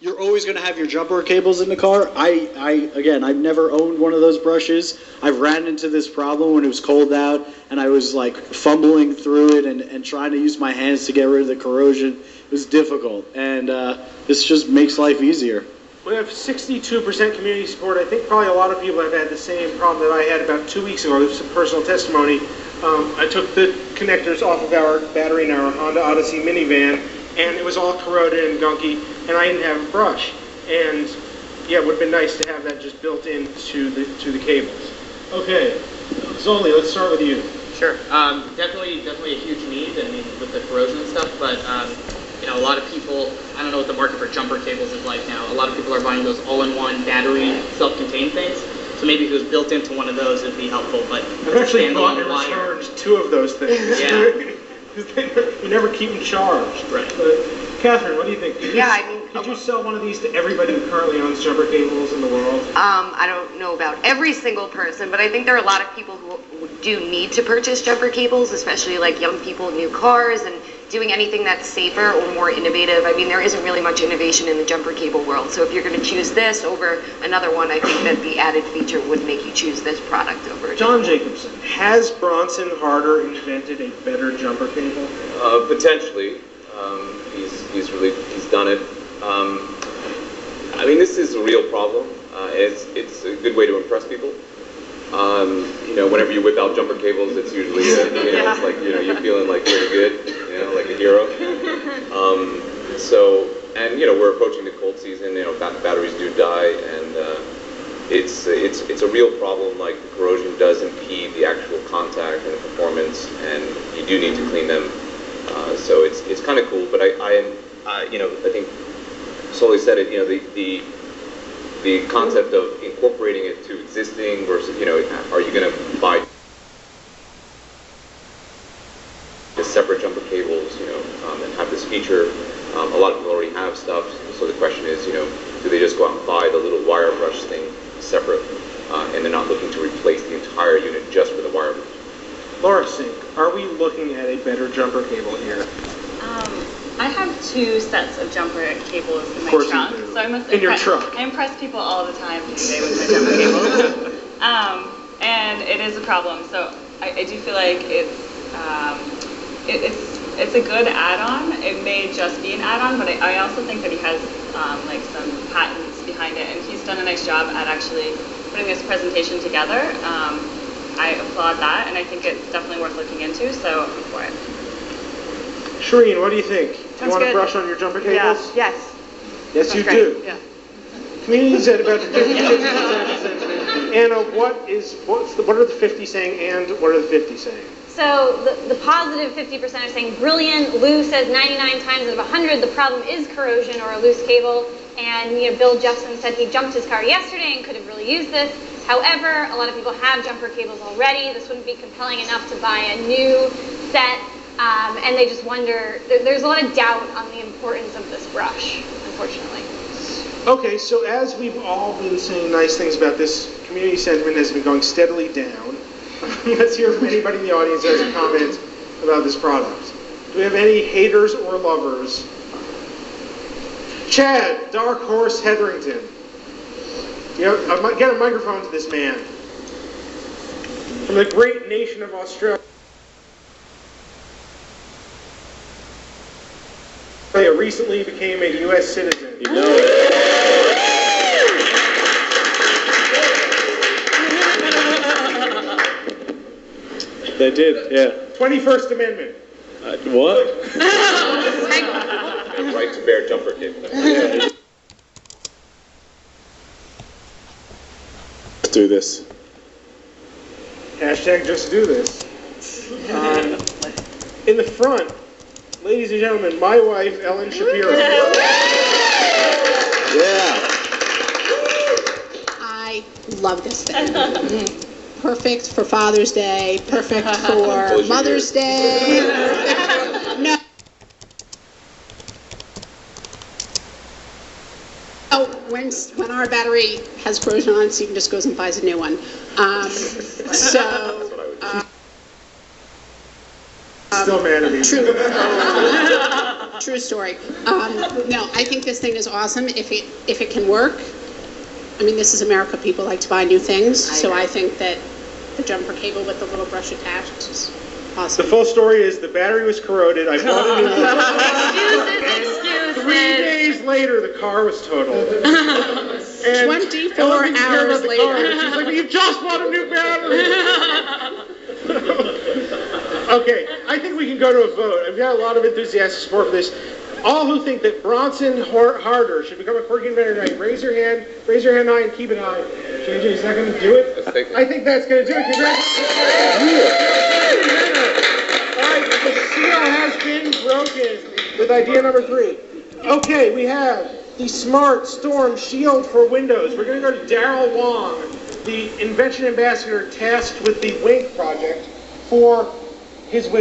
You're always going to have your jumper cables in the car. Again, I've never owned one of those brushes. I've ran into this problem when it was cold out, and I was like fumbling through it and trying to use my hands to get rid of the corrosion. It was difficult, and this just makes life easier. We have 62% community support. I think probably a lot of people have had the same problem that I had about 2 weeks ago. There's some personal testimony. I took the connectors off of our battery in our Honda Odyssey minivan, and it was all corroded and gunky, and I didn't have a brush. And yeah, it would have been nice to have that just built into the cables. Okay, Zoli, let's start with you. Sure. Definitely a huge need. I mean, with the corrosion and stuff, but you know, a lot of people, I don't know what the market for jumper cables is like now. A lot of people are buying those all-in-one battery self-contained things. So maybe if it was built into one of those, it'd be helpful. But I've actually bought and recharged 2 of those things. Yeah. You never keep them charged. Right. But Catherine, what do you think? Could you sell one of these to everybody who currently owns jumper cables in the world? I don't know about every single person, but I think there are a lot of people who do need to purchase jumper cables, especially like young people, new cars, and doing anything that's safer or more innovative. I mean, there isn't really much innovation in the jumper cable world, so if you're going to choose this over another one, I think that the added feature would make you choose this product over John Jacobson, has Bronson Harder invented a better jumper cable? Potentially. He's done it. I mean, this is a real problem. It's a good way to impress people. You know, whenever you whip out jumper cables, it's usually it's like you're feeling like pretty good, like a hero. And we're approaching the cold season. Batteries do die, and it's a real problem. Like, the corrosion does impede the actual contact and the performance, and you do need to clean them. So it's kind of cool, but I think Sully said it. The concept of incorporating it to existing versus are you going to buy the separate jumper cables and have this feature? A lot of people already have stuff, so the question is do they just go out and buy the little wire brush thing separate, and they're not looking to replace the entire unit just with a wire brush? Laura Sink, are we looking at a better jumper cable here? I have 2 sets of jumper cables in my trunk, so I impress people all the time today with my jumper cables, and it is a problem. So I do feel like it's a good add-on. It may just be an add-on, but I also think that he has like some patents behind it, and he's done a nice job at actually putting this presentation together. I applaud that, and I think it's definitely worth looking into, so I'm for it. Shireen, what do you think? Do you want good. to brush on your jumper cables? Yes. Yes, you great. do. Yeah. Community's at about 50%. Anna, what are the 50 saying, and what are the 50 saying? So the positive 50% are saying brilliant. Lou says 99 times out of 100 the problem is corrosion or a loose cable. And Bill Jeffson said he jumped his car yesterday and could have really used this. However, a lot of people have jumper cables already. This wouldn't be compelling enough to buy a new set. And they just wonder, there's a lot of doubt on the importance of this brush, unfortunately. Okay, so as we've all been saying nice things about this, community sentiment has been going steadily down. Let's hear from anybody in the audience who has a comment about this product. Do we have any haters or lovers? Chad, Dark Horse Hetherington. Get a microphone to this man. From the great nation of Australia. Recently became a U.S. citizen. You know it. They did, yeah. 21st Amendment. What? Right to bear jumper cable. Yeah. Let's do this. Hashtag just do this. In the front, ladies and gentlemen, my wife, Ellen Shapiro. Yeah. I love this thing. Perfect for Father's Day, perfect for Mother's Day. No. Oh, when our battery has corrosion on it, Stephen just goes and buys a new one. Still mad at me. True. True story. No, I think this thing is awesome if it can work. I mean, this is America. People like to buy new things, so I think that the jumper cable with the little brush attached is The awesome. full story is the battery was corroded. I bought a new one. Excuses. 3 days later, the car was totaled. And 24 Ellen didn't care about hours the later. car. She's like, "But you just bought a new battery." Okay, I think we can go to a vote. I've got a lot of enthusiastic support for this. All who think that Bronson Harder should become a quirky inventor tonight, raise your hand high and keep it high. JJ, is that going to do it? I think that's going to do it. Congratulations. All right, the seal has been broken with idea number 3. Okay, we have the Smart Storm Shield for Windows. We're going to go to Daryl Wong, the invention ambassador tasked with the Wink project for his wisdom.